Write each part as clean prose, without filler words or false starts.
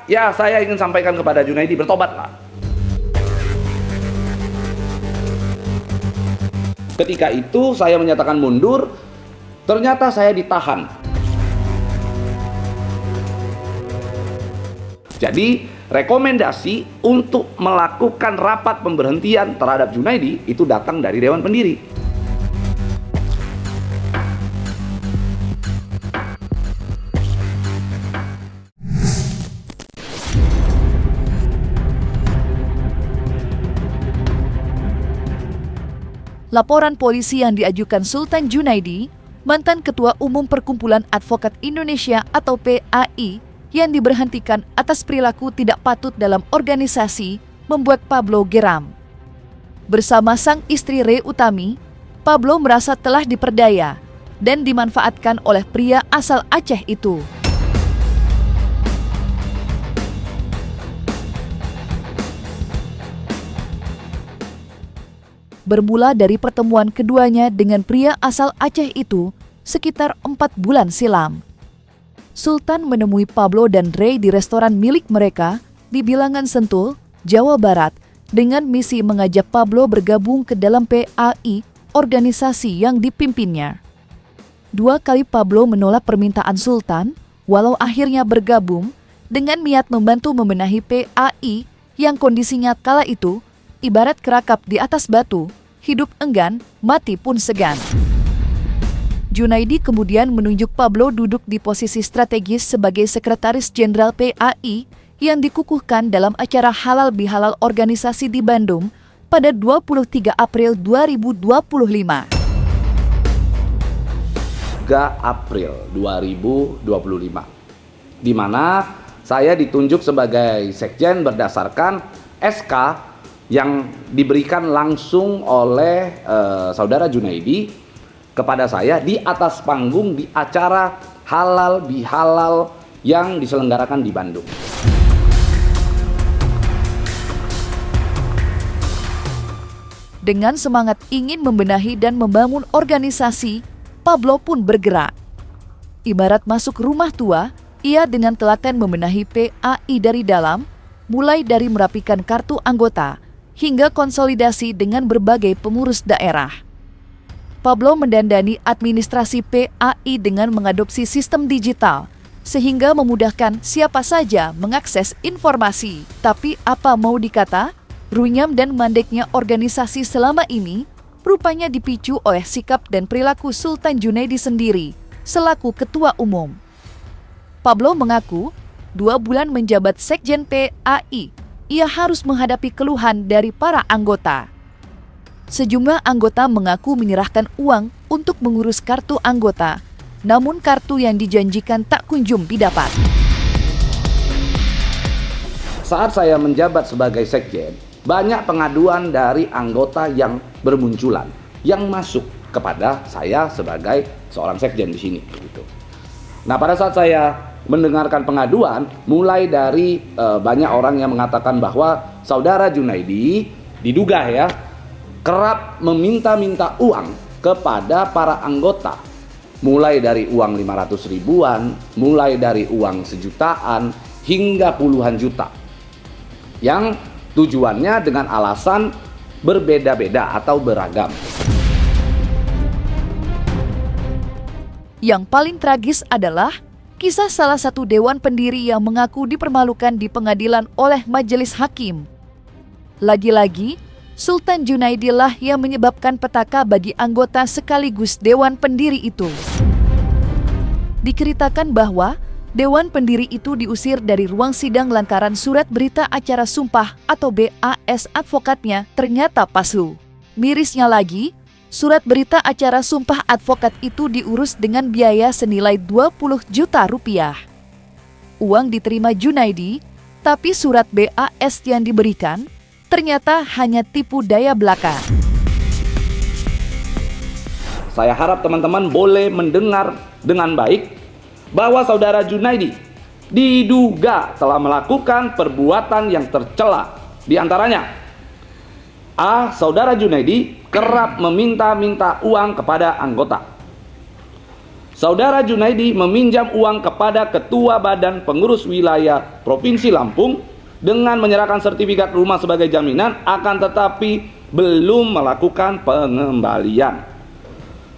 ya saya ingin sampaikan kepada Junaidi, bertobatlah. Ketika itu saya menyatakan mundur, ternyata saya ditahan. Jadi rekomendasi untuk melakukan rapat pemberhentian terhadap Junaidi itu datang dari Dewan Pendiri. Laporan polisi yang diajukan Sultan Junaidi, mantan Ketua Umum Perkumpulan Advokat Indonesia atau PAI, yang diberhentikan atas perilaku tidak patut dalam organisasi, membuat Pablo geram. Bersama sang istri Re Utami, Pablo merasa telah diperdaya dan dimanfaatkan oleh pria asal Aceh itu. Bermula dari pertemuan keduanya dengan pria asal Aceh itu sekitar 4 bulan silam. Sultan menemui Pablo dan Ray di restoran milik mereka di Bilangan Sentul, Jawa Barat, dengan misi mengajak Pablo bergabung ke dalam PAI, organisasi yang dipimpinnya. 2 kali Pablo menolak permintaan Sultan, walau akhirnya bergabung dengan niat membantu membenahi PAI yang kondisinya kala itu ibarat kerakap di atas batu, hidup enggan, mati pun segan. Junaidi kemudian menunjuk Pablo duduk di posisi strategis sebagai Sekretaris Jenderal PAI yang dikukuhkan dalam acara halal bihalal organisasi di Bandung pada 23 April 2025. 3 April 2025, di mana saya ditunjuk sebagai sekjen berdasarkan SK yang diberikan langsung oleh saudara Junaidi kepada saya di atas panggung di acara halal bihalal yang diselenggarakan di Bandung. Dengan semangat ingin membenahi dan membangun organisasi, Pablo pun bergerak. Ibarat masuk rumah tua, ia dengan telaten membenahi PAI dari dalam, mulai dari merapikan kartu anggota, hingga konsolidasi dengan berbagai pengurus daerah. Pablo mendandani administrasi PAI dengan mengadopsi sistem digital, sehingga memudahkan siapa saja mengakses informasi. Tapi apa mau dikata, runyam dan mandeknya organisasi selama ini rupanya dipicu oleh sikap dan perilaku Sultan Junaidi sendiri, selaku ketua umum. Pablo mengaku, 2 bulan menjabat sekjen PAI, ia harus menghadapi keluhan dari para anggota. Sejumlah anggota mengaku menyerahkan uang untuk mengurus kartu anggota, namun kartu yang dijanjikan tak kunjung didapat. Saat saya menjabat sebagai sekjen, banyak pengaduan dari anggota yang bermunculan, yang masuk kepada saya sebagai seorang sekjen di sini. Nah, pada saat saya mendengarkan pengaduan, mulai dari banyak orang yang mengatakan bahwa saudara Junaidi diduga ya kerap meminta-minta uang kepada para anggota, mulai dari uang 500 ribuan, mulai dari uang sejutaan hingga puluhan juta, yang tujuannya dengan alasan berbeda-beda atau beragam. Yang paling tragis adalah kisah salah satu dewan pendiri yang mengaku dipermalukan di pengadilan oleh majelis hakim. Lagi-lagi, Sultan Junaidi lah yang menyebabkan petaka bagi anggota sekaligus dewan pendiri itu. Diceritakan bahwa dewan pendiri itu diusir dari ruang sidang lantaran surat berita acara sumpah atau BAS advokatnya ternyata palsu. Mirisnya lagi, surat berita acara sumpah advokat itu diurus dengan biaya senilai 20 juta rupiah. Uang diterima Junaidi, tapi surat BAS yang diberikan ternyata hanya tipu daya belaka. Saya harap teman-teman boleh mendengar dengan baik bahwa saudara Junaidi diduga telah melakukan perbuatan yang tercela. Di antaranya, saudara Junaidi kerap meminta-minta uang kepada anggota. Saudara Junaidi meminjam uang kepada Ketua Badan Pengurus Wilayah Provinsi Lampung dengan menyerahkan sertifikat rumah sebagai jaminan, akan tetapi belum melakukan pengembalian.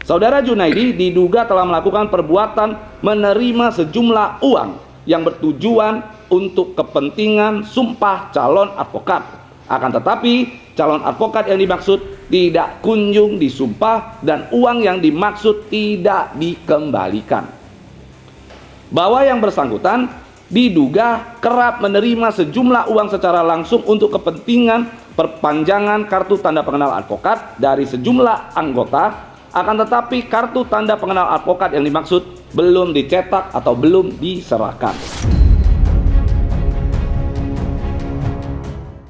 Saudara Junaidi diduga telah melakukan perbuatan menerima sejumlah uang yang bertujuan untuk kepentingan sumpah calon advokat. Akan tetapi calon advokat yang dimaksud tidak kunjung disumpah dan uang yang dimaksud tidak dikembalikan. Bahwa yang bersangkutan diduga kerap menerima sejumlah uang secara langsung untuk kepentingan perpanjangan kartu tanda pengenal advokat dari sejumlah anggota, akan tetapi kartu tanda pengenal advokat yang dimaksud belum dicetak atau belum diserahkan.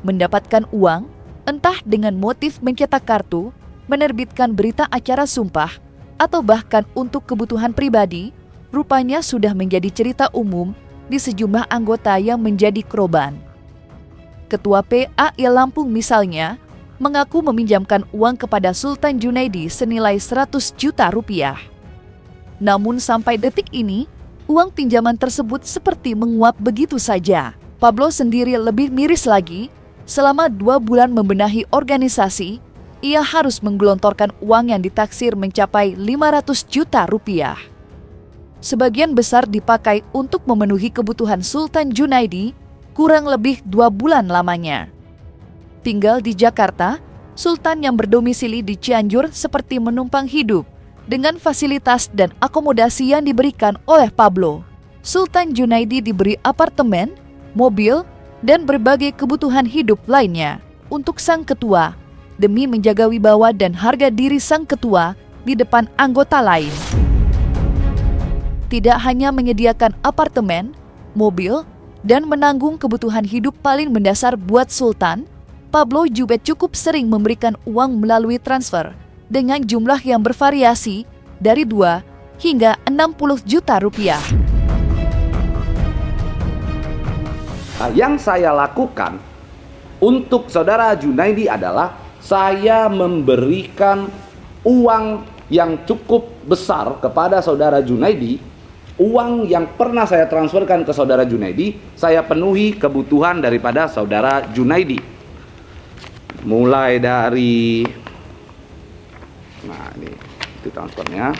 Mendapatkan uang, entah dengan motif mencetak kartu, menerbitkan berita acara sumpah, atau bahkan untuk kebutuhan pribadi, rupanya sudah menjadi cerita umum di sejumlah anggota yang menjadi korban. Ketua PAI Lampung misalnya, mengaku meminjamkan uang kepada Sultan Junaidi senilai 100 juta rupiah. Namun sampai detik ini, uang pinjaman tersebut seperti menguap begitu saja. Pablo sendiri lebih miris lagi. Selama 2 bulan membenahi organisasi, ia harus menggelontorkan uang yang ditaksir mencapai 500 juta rupiah. Sebagian besar dipakai untuk memenuhi kebutuhan Sultan Junaidi, kurang lebih 2 bulan lamanya. Tinggal di Jakarta, Sultan yang berdomisili di Cianjur seperti menumpang hidup dengan fasilitas dan akomodasi yang diberikan oleh Pablo. Sultan Junaidi diberi apartemen, mobil, dan berbagai kebutuhan hidup lainnya untuk sang ketua demi menjaga wibawa dan harga diri sang ketua di depan anggota lain. Tidak hanya menyediakan apartemen, mobil, dan menanggung kebutuhan hidup paling mendasar buat Sultan, Pablo juga cukup sering memberikan uang melalui transfer dengan jumlah yang bervariasi dari 2 hingga 60 juta rupiah. Nah, yang saya lakukan untuk saudara Junaidi adalah saya memberikan uang yang cukup besar kepada saudara Junaidi. Uang yang pernah saya transferkan ke saudara Junaidi, saya penuhi kebutuhan daripada saudara Junaidi. Mulai dari, nah ini transfernya.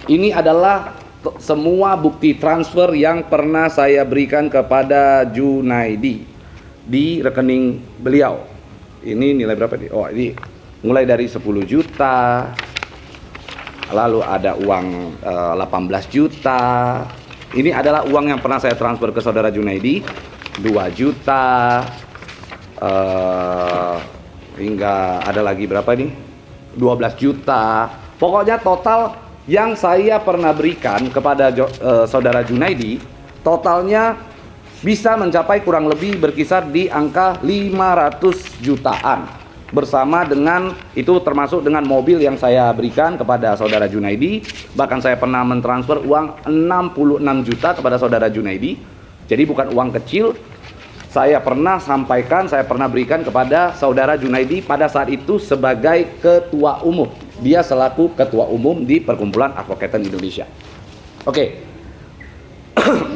Ini adalah semua bukti transfer yang pernah saya berikan kepada Junaidi di rekening beliau. Ini nilai berapa nih? Oh, ini mulai dari 10 juta, lalu ada uang 18 juta. Ini adalah uang yang pernah saya transfer ke saudara Junaidi, 2 juta, hingga ada lagi berapa nih? 12 juta. Pokoknya total yang saya pernah berikan kepada saudara Junaidi, totalnya bisa mencapai kurang lebih berkisar di angka 500 jutaan. Bersama dengan, itu termasuk dengan mobil yang saya berikan kepada saudara Junaidi. Bahkan saya pernah mentransfer uang 66 juta kepada saudara Junaidi. Jadi bukan uang kecil. Saya pernah sampaikan, saya pernah berikan kepada saudara Junaidi pada saat itu sebagai ketua umum. Dia selaku ketua umum di Perkumpulan Advokatan Indonesia. Oke.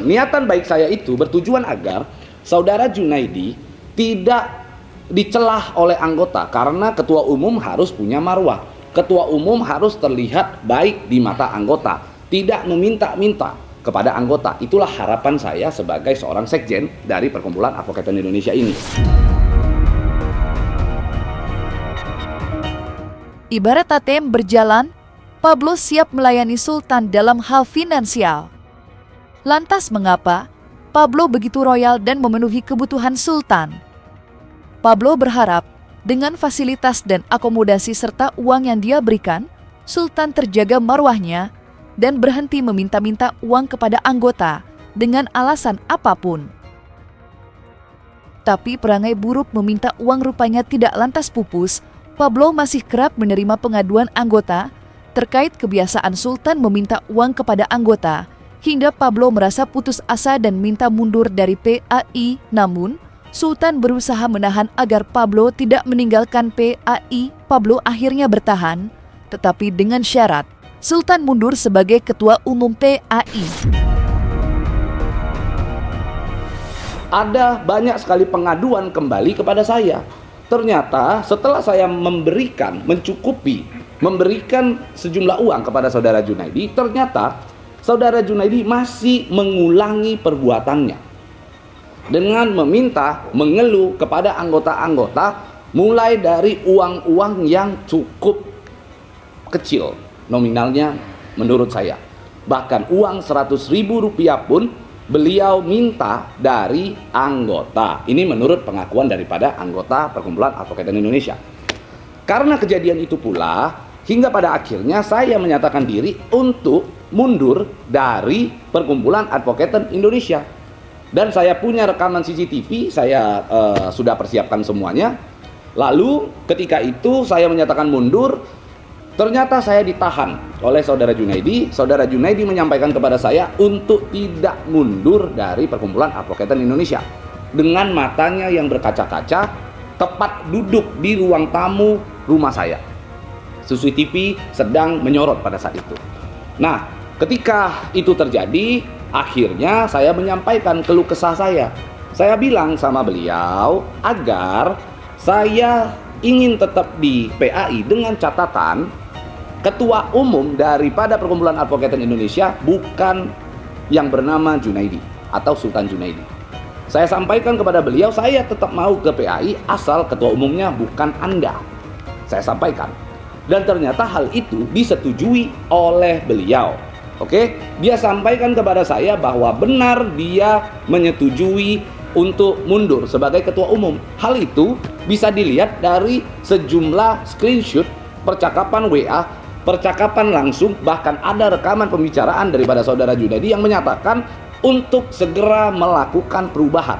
Niatan baik saya itu bertujuan agar saudara Junaidi tidak dicelah oleh anggota, karena ketua umum harus punya marwah. Ketua umum harus terlihat baik di mata anggota, tidak meminta-minta kepada anggota. Itulah harapan saya sebagai seorang sekjen dari Perkumpulan Advokatan Indonesia ini. Ibarat ATM berjalan, Pablo siap melayani Sultan dalam hal finansial. Lantas mengapa Pablo begitu royal dan memenuhi kebutuhan Sultan? Pablo berharap dengan fasilitas dan akomodasi serta uang yang dia berikan, Sultan terjaga marwahnya dan berhenti meminta-minta uang kepada anggota dengan alasan apapun. Tapi perangai buruk meminta uang rupanya tidak lantas pupus. Pablo masih kerap menerima pengaduan anggota terkait kebiasaan Sultan meminta uang kepada anggota, hingga Pablo merasa putus asa dan minta mundur dari PAI. Namun, Sultan berusaha menahan agar Pablo tidak meninggalkan PAI. Pablo akhirnya bertahan tetapi dengan syarat Sultan mundur sebagai Ketua Umum PAI. Ada banyak sekali pengaduan kembali kepada saya. Ternyata setelah saya memberikan sejumlah uang kepada saudara Junaidi, ternyata saudara Junaidi masih mengulangi perbuatannya dengan mengeluh kepada anggota-anggota, mulai dari uang-uang yang cukup kecil nominalnya menurut saya. Bahkan uang Rp100.000 pun beliau minta dari anggota. Ini menurut pengakuan daripada anggota Perkumpulan Advokat Indonesia. Karena kejadian itu pula, hingga pada akhirnya saya menyatakan diri untuk mundur dari Perkumpulan Advokat Indonesia. Dan saya punya rekaman CCTV, saya sudah persiapkan semuanya. Lalu ketika itu saya menyatakan mundur, ternyata saya ditahan oleh saudara Junaidi. Saudara Junaidi menyampaikan kepada saya untuk tidak mundur dari Perkumpulan Advokatan Indonesia. Dengan matanya yang berkaca-kaca, tepat duduk di ruang tamu rumah saya. CCTV sedang menyorot pada saat itu. Nah, ketika itu terjadi, akhirnya saya menyampaikan keluh kesah saya. Saya bilang sama beliau agar saya ingin tetap di PAI dengan catatan Ketua Umum daripada Perkumpulan Advokatan Indonesia bukan yang bernama Junaidi atau Sultan Junaidi. Saya sampaikan kepada beliau, saya tetap mau ke PAI asal Ketua Umumnya bukan Anda. Saya sampaikan. Dan ternyata hal itu disetujui oleh beliau. Oke, dia sampaikan kepada saya bahwa benar dia menyetujui untuk mundur sebagai Ketua Umum. Hal itu bisa dilihat dari sejumlah screenshot percakapan WA, percakapan langsung, bahkan ada rekaman pembicaraan daripada saudara Junaidi yang menyatakan untuk segera melakukan perubahan.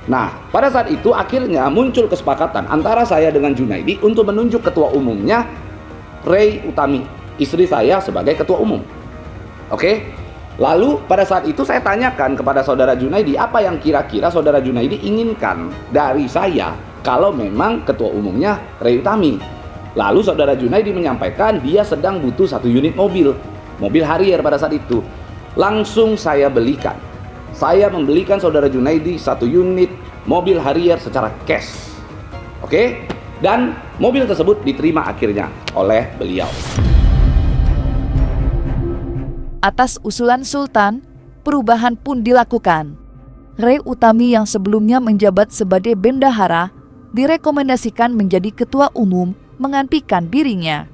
Nah, pada saat itu akhirnya muncul kesepakatan antara saya dengan Junaidi untuk menunjuk Ketua Umumnya Rey Utami, istri saya, sebagai Ketua Umum. Oke? Lalu pada saat itu saya tanyakan kepada saudara Junaidi, apa yang kira-kira saudara Junaidi inginkan dari saya kalau memang Ketua Umumnya Rey Utami. Lalu saudara Junaidi menyampaikan dia sedang butuh 1 unit mobil Harrier pada saat itu. Langsung saya belikan. Saya membelikan saudara Junaidi 1 unit mobil Harrier secara cash. Oke? Dan mobil tersebut diterima akhirnya oleh beliau. Atas usulan Sultan, perubahan pun dilakukan. Rey Utami yang sebelumnya menjabat sebagai bendahara direkomendasikan menjadi Ketua Umum menggantikan dirinya.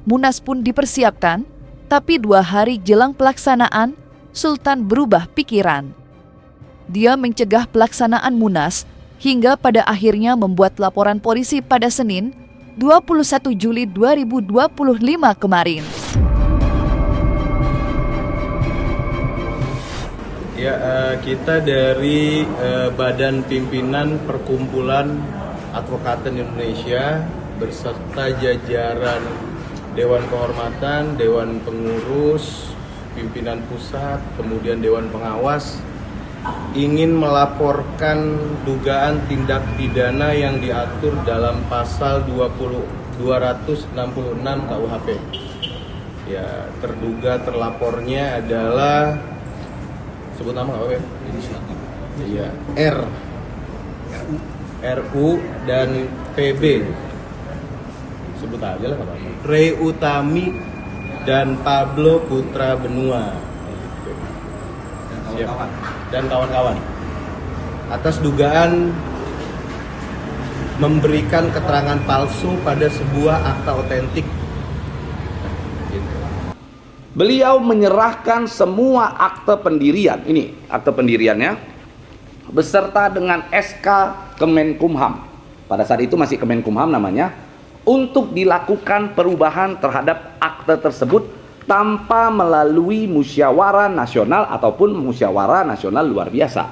Munas pun dipersiapkan, tapi 2 hari jelang pelaksanaan, Sultan berubah pikiran. Dia mencegah pelaksanaan Munas hingga pada akhirnya membuat laporan polisi pada Senin, 21 Juli 2025 kemarin. Ya, kita dari Badan Pimpinan Perkumpulan Advokatan Indonesia berserta jajaran Dewan Kehormatan, Dewan Pengurus, Pimpinan Pusat, kemudian Dewan Pengawas ingin melaporkan dugaan tindak pidana yang diatur dalam pasal 266 KUHP. Ya, terlapornya adalah, sebut nama nggak apa-apa? Iya, RU dan PB. Sebut aja lah nggak apa-apa. Rey Utami dan Pablo Putra Benua. Dan kawan-kawan. Atas dugaan memberikan keterangan palsu pada sebuah akta otentik. Beliau menyerahkan semua akte pendirian, ini akte pendiriannya, beserta dengan SK Kemenkumham. Pada saat itu masih Kemenkumham namanya, untuk dilakukan perubahan terhadap akte tersebut tanpa melalui musyawarah nasional ataupun musyawarah nasional luar biasa.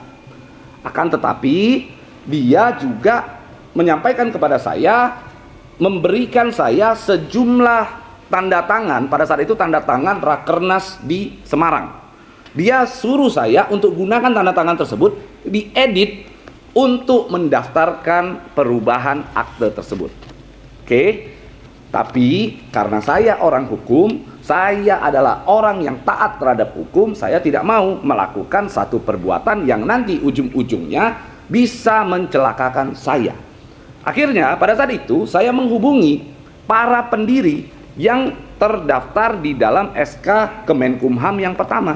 Akan tetapi, dia juga menyampaikan kepada saya, memberikan saya sejumlah tanda tangan, pada saat itu tanda tangan Rakernas di Semarang. Dia suruh saya untuk gunakan tanda tangan tersebut, diedit untuk mendaftarkan perubahan akte tersebut. Oke. Tapi karena saya orang hukum, saya adalah orang yang taat terhadap hukum, saya tidak mau melakukan satu perbuatan yang nanti ujung-ujungnya bisa mencelakakan saya. Akhirnya pada saat itu saya menghubungi para pendiri yang terdaftar di dalam SK Kemenkumham yang pertama.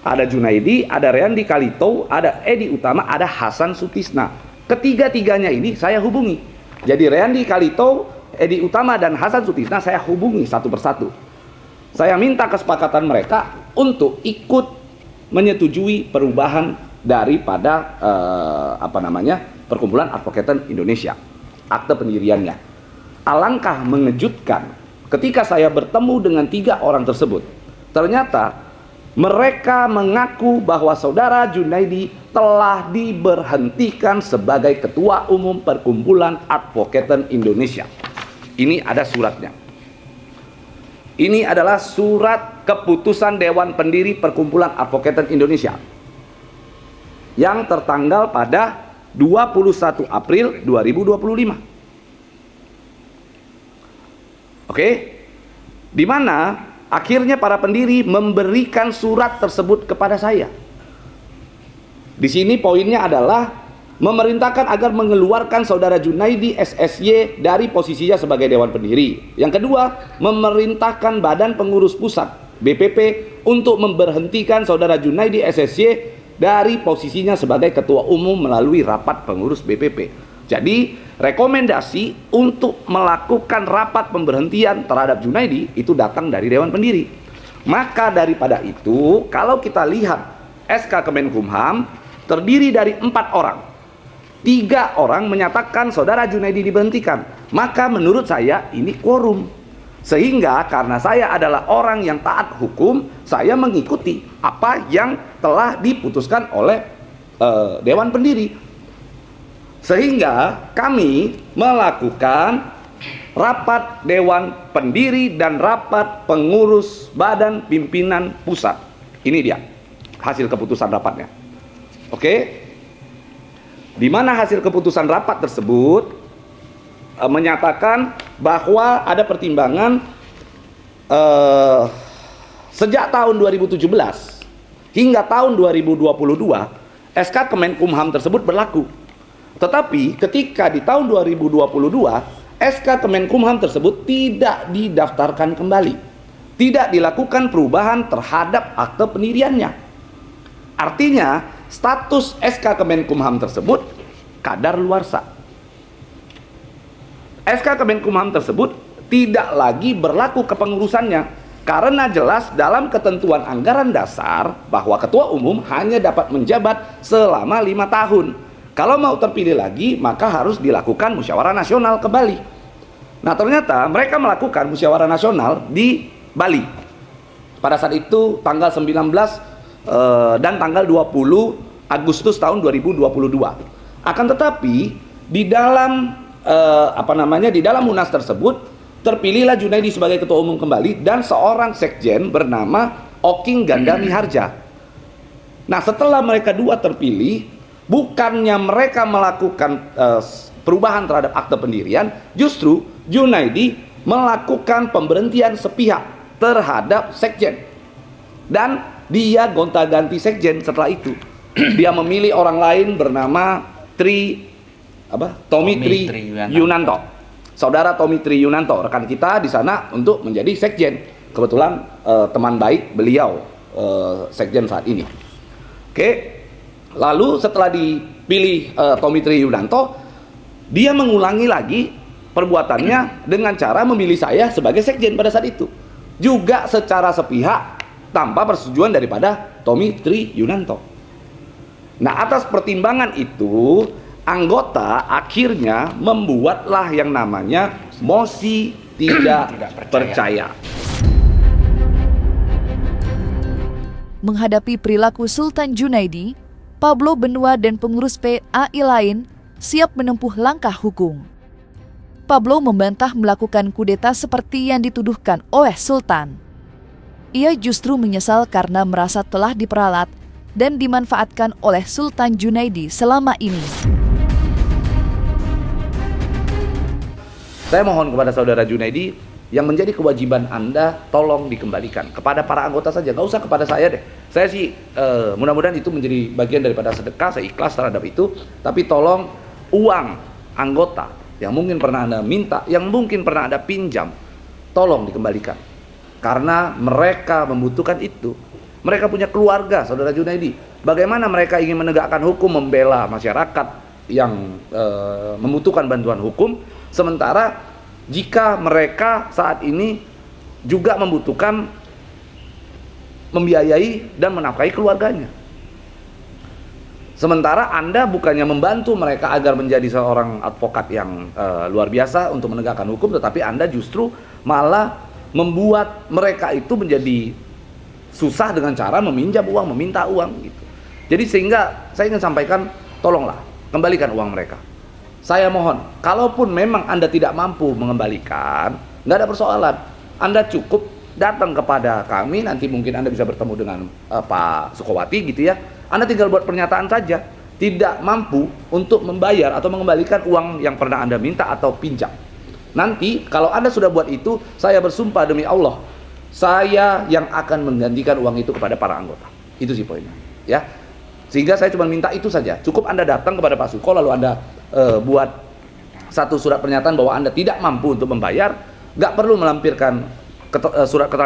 Ada Junaidi, ada Reandi Kalito, ada Edi Utama, ada Hasan Sutisna. Ketiga-tiganya ini saya hubungi. Jadi Reandi Kalito, Edi Utama, dan Hasan Sutisna saya hubungi satu persatu. Saya minta kesepakatan mereka untuk ikut menyetujui perubahan daripada Perkumpulan Advokat Indonesia, akte pendiriannya. Alangkah mengejutkan ketika saya bertemu dengan 3 orang tersebut. Ternyata mereka mengaku bahwa saudara Junaidi telah diberhentikan sebagai Ketua Umum Perkumpulan Advokat Indonesia. Ini ada suratnya. Ini adalah surat keputusan Dewan Pendiri Perkumpulan Advokat Indonesia yang tertanggal pada 21 April 2025. Oke? Di mana akhirnya para pendiri memberikan surat tersebut kepada saya. Di sini poinnya adalah memerintahkan agar mengeluarkan saudara Junaidi SSY dari posisinya sebagai Dewan Pendiri. Yang kedua, memerintahkan Badan Pengurus Pusat BPP untuk memberhentikan saudara Junaidi SSY dari posisinya sebagai Ketua Umum melalui rapat pengurus BPP. Jadi rekomendasi untuk melakukan rapat pemberhentian terhadap Junaidi itu datang dari Dewan Pendiri. Maka daripada itu, kalau kita lihat SK Kemenkumham terdiri dari 4 orang. 3 orang menyatakan saudara Junaidi diberhentikan. Maka menurut saya ini quorum. Sehingga karena saya adalah orang yang taat hukum, saya mengikuti apa yang telah diputuskan oleh Dewan Pendiri. Sehingga kami melakukan rapat Dewan Pendiri dan rapat pengurus Badan Pimpinan Pusat. Ini dia hasil keputusan rapatnya. Oke? Di mana hasil keputusan rapat tersebut menyatakan bahwa ada pertimbangan sejak tahun 2017 hingga tahun 2022 SK Kemenkumham tersebut berlaku. Tetapi ketika di tahun 2022 SK Kemenkumham tersebut tidak didaftarkan kembali, tidak dilakukan perubahan terhadap akte pendiriannya. Artinya status SK Kemenkumham tersebut kadaluarsa. SK Kemenkumham tersebut tidak lagi berlaku kepengurusannya karena jelas dalam ketentuan anggaran dasar bahwa ketua umum hanya dapat menjabat selama 5 tahun. Kalau mau terpilih lagi maka harus dilakukan musyawarah nasional ke Bali. Nah ternyata mereka melakukan musyawarah nasional di Bali pada saat itu tanggal 19 dan tanggal 20 Agustus tahun 2022. Akan tetapi di dalam di dalam munas tersebut terpilihlah Junaidi sebagai ketua umum kembali dan seorang sekjen bernama Oking Gandami Harja. Nah setelah mereka dua terpilih, bukannya mereka melakukan perubahan terhadap akte pendirian, justru Junaidi melakukan pemberhentian sepihak terhadap sekjen dan dia gonta-ganti sekjen. Setelah itu dia memilih orang lain bernama Tommy Tri Yunanto. Saudara Tommy Tri Yunanto, rekan kita di sana untuk menjadi sekjen. Kebetulan teman baik beliau sekjen saat ini. Oke. Lalu setelah dipilih Tommy Tri Yunanto, dia mengulangi lagi perbuatannya dengan cara memilih saya sebagai sekjen pada saat itu. Juga secara sepihak tanpa persetujuan daripada Tommy Tri Yunanto. Nah, atas pertimbangan itu, anggota akhirnya membuatlah yang namanya mosi tidak percaya. Menghadapi perilaku Sultan Junaidi, Pablo Benua dan pengurus PAI lain siap menempuh langkah hukum. Pablo membantah melakukan kudeta seperti yang dituduhkan oleh Sultan. Ia justru menyesal karena merasa telah diperalat dan dimanfaatkan oleh Sultan Junaidi selama ini. Saya mohon kepada saudara Junaidi, yang menjadi kewajiban Anda tolong dikembalikan kepada para anggota saja, nggak usah kepada saya deh. Saya sih mudah-mudahan itu menjadi bagian daripada sedekah, saya ikhlas terhadap itu. Tapi tolong uang anggota yang mungkin pernah Anda minta, yang mungkin pernah Anda pinjam, tolong dikembalikan. Karena mereka membutuhkan itu. Mereka punya keluarga, saudara Junaidi. Bagaimana mereka ingin menegakkan hukum, membela masyarakat yang membutuhkan bantuan hukum, sementara jika mereka saat ini juga membutuhkan membiayai dan menafkahi keluarganya. Sementara Anda bukannya membantu mereka agar menjadi seorang advokat yang luar biasa untuk menegakkan hukum, tetapi Anda justru malah membuat mereka itu menjadi susah dengan cara meminjam uang, meminta uang gitu. Jadi sehingga saya ingin sampaikan, tolonglah kembalikan uang mereka. Saya mohon, kalaupun memang Anda tidak mampu mengembalikan, nggak ada persoalan. Anda cukup datang kepada kami, nanti mungkin Anda bisa bertemu dengan Pak Sukowati gitu ya. Anda tinggal buat pernyataan saja, tidak mampu untuk membayar atau mengembalikan uang yang pernah Anda minta atau pinjam. Nanti kalau Anda sudah buat itu, saya bersumpah demi Allah, saya yang akan menggantikan uang itu kepada para anggota. Itu sih poinnya, ya. Sehingga saya cuma minta itu saja. Cukup Anda datang kepada Pak Suko, lalu Anda buat satu surat pernyataan bahwa Anda tidak mampu untuk membayar, nggak perlu melampirkan surat keterangan